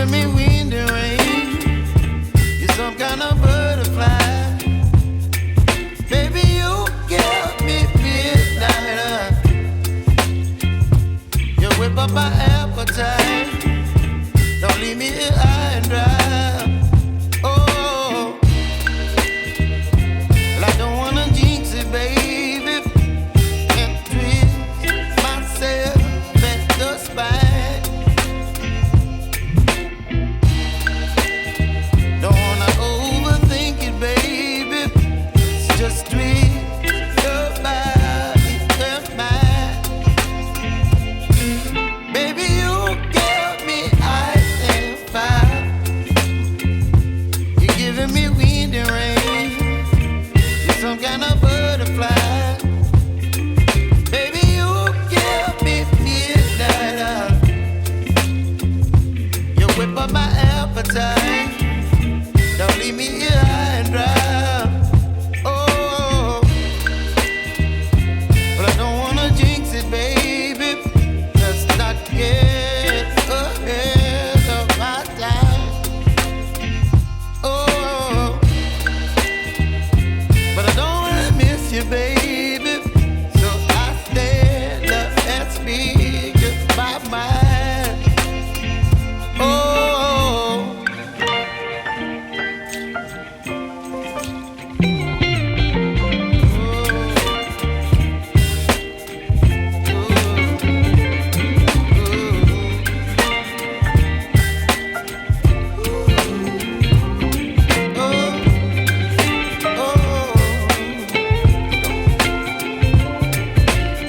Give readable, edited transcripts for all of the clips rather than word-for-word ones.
giving me wind and rain. You're some kind of butterfly. Baby, you give me midnight. You whip up my appetite. Don't leave me here high and dry. Oh, well, I don't wanna jinx it, baby. Can't twist myself at the spine. Don't wanna overthink it, baby. It's just twist your body and mine. Baby, you give me ice and fire. You're giving me wind and rain. You're some kind of butterfly. Baby, you give me midnight. You whip up my appetite. Don't leave me here high and dry. Oh, but I don't wanna jinx it, baby. Let's not get ahead of my time. Oh, but I don't wanna miss you, baby. So I stand up and speak my mind. Oh.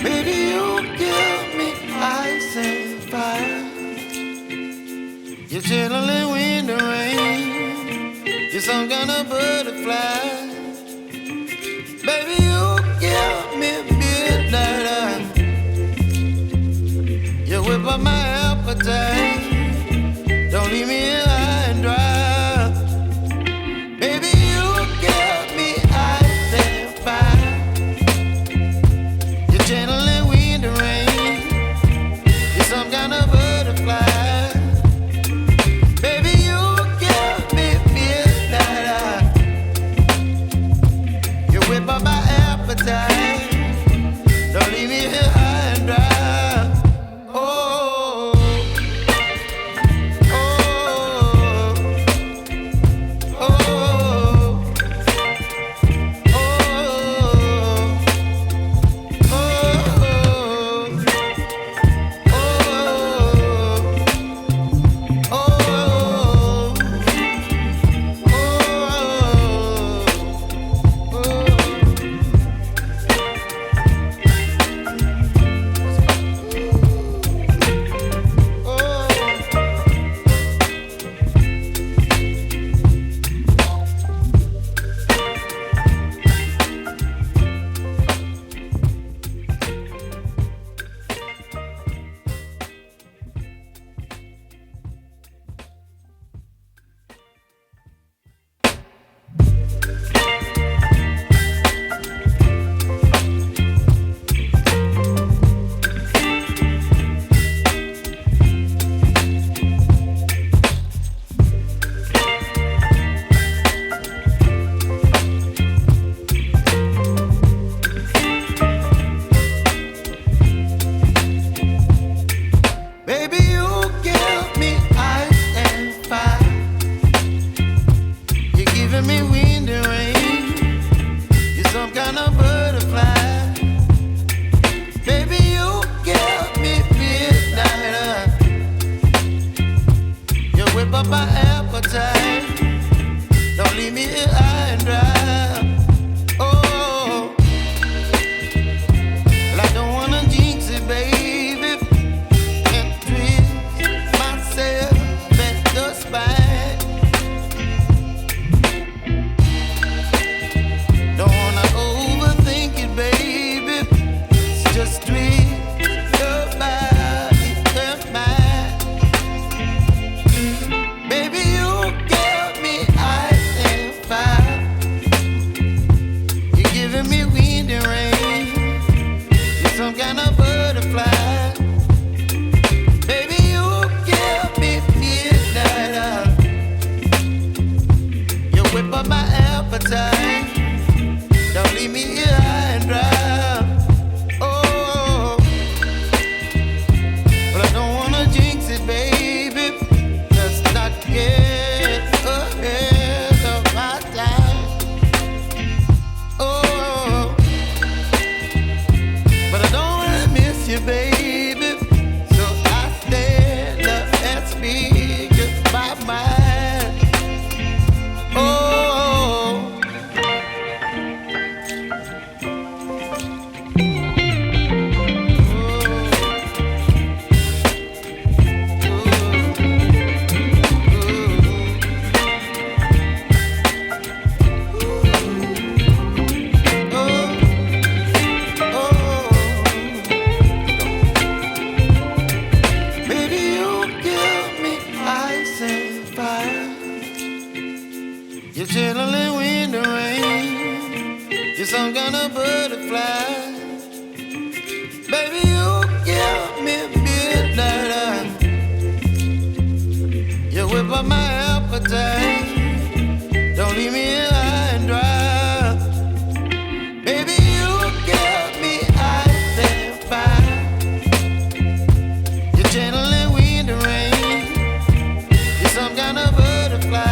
Baby, you give me ice and fire. You're chilling wind and rain. You're some kind of butterfly. Baby, you give me midnight. You whip up my appetite. Don't leave me here high and dry. Baby, you give me ice and fire. You're channeling wind and rain. You're some kind of butterfly. Baby, you give me midnight. You whip up my appetite. Don't leave me here high and dry. Oh, oh, oh, oh, baby, you give me ice and fire. You're giving me wind and rain. You're some kind of butterfly. Baby, you give me midnight. You whip up my appetite. Don't leave me here high and dry. Oh, well, I don't wanna jinx it, baby. Can't twist myself at the spine. Don't wanna overthink it, baby. It's just twist your body and mine. Baby, you give me ice and fire. mind. Oh, baby, you give me ice and fire. You're chilling wind and rain. You're some kind of butterfly. Baby, you give me midnight. You whip up my appetite. Don't leave me here high and dry. Baby, you give me ice and fire. You're channeling wind and rain. You're some kind of butterfly.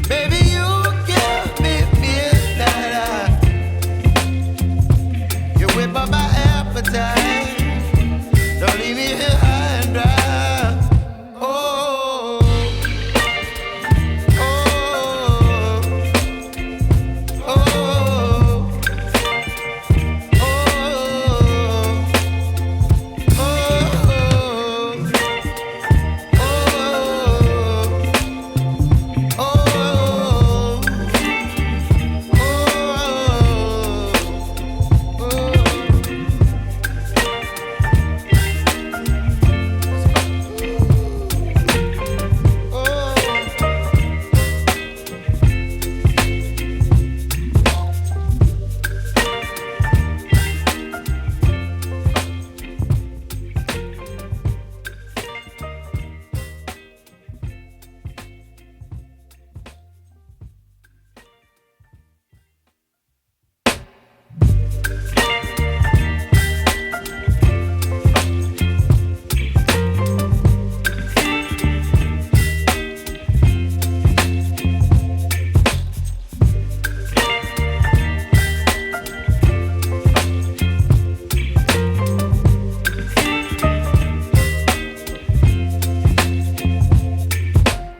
Baby, you give me midnight. You whip up my appetite. Don't leave me here high and dry. Oh, oh, oh, oh,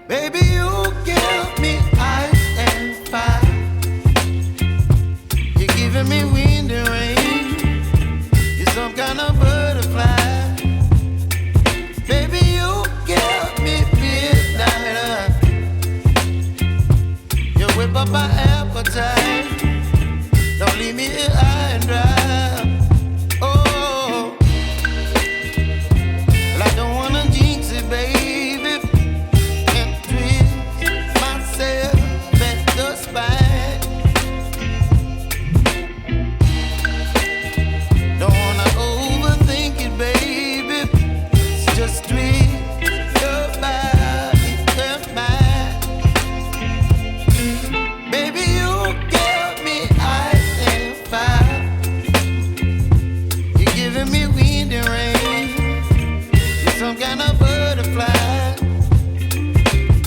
baby, you give me ice and fire. You're giving me wind and rain. You're some kind of butterfly. Baby, you give me midnight. You whip up my appetite. Don't leave me here high and dry. Oh, well, I don't wanna jinx it, baby. And twist myself at the spine. Don't wanna overthink it, baby. It's just twist your body and mine. Baby, you give me ice and fire. You're giving me wind and rain. You're some kind of butterfly.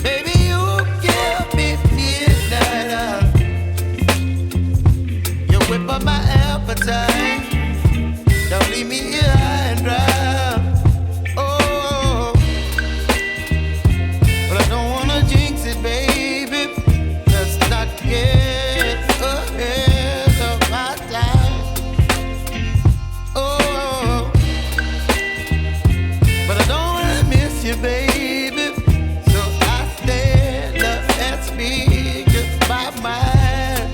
Baby, you give me midnight. You whip up my appetite. Don't leave me here high and dry. Oh, but I don't wanna jinx it, baby. Let's not get ahead of my time. Oh, but I don't wanna miss you, baby. So I stand up and speak my mind.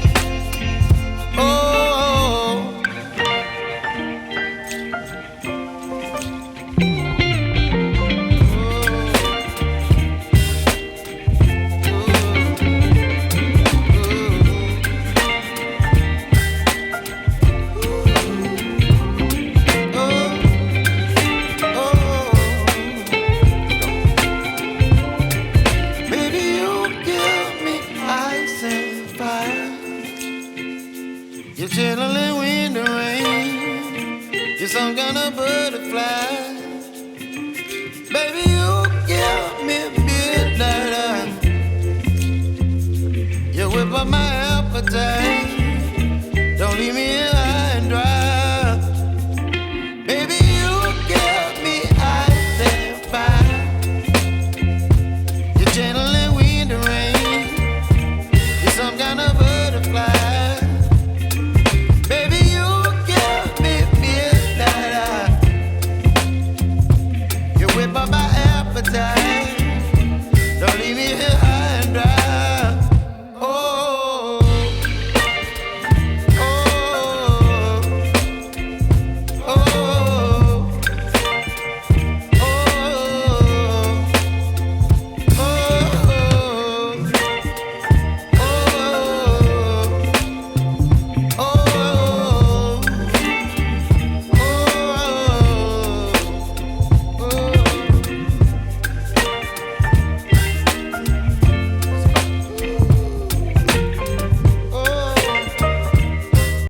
Oh, baby, you give me ice and fire. You're chilling wind and rain. You're some kind of butterfly. Baby, you give me midnight. You whip up my appetite. Don't leave me here high and dry. Baby, you give me ice and fire. up my appetite. Don't leave me here high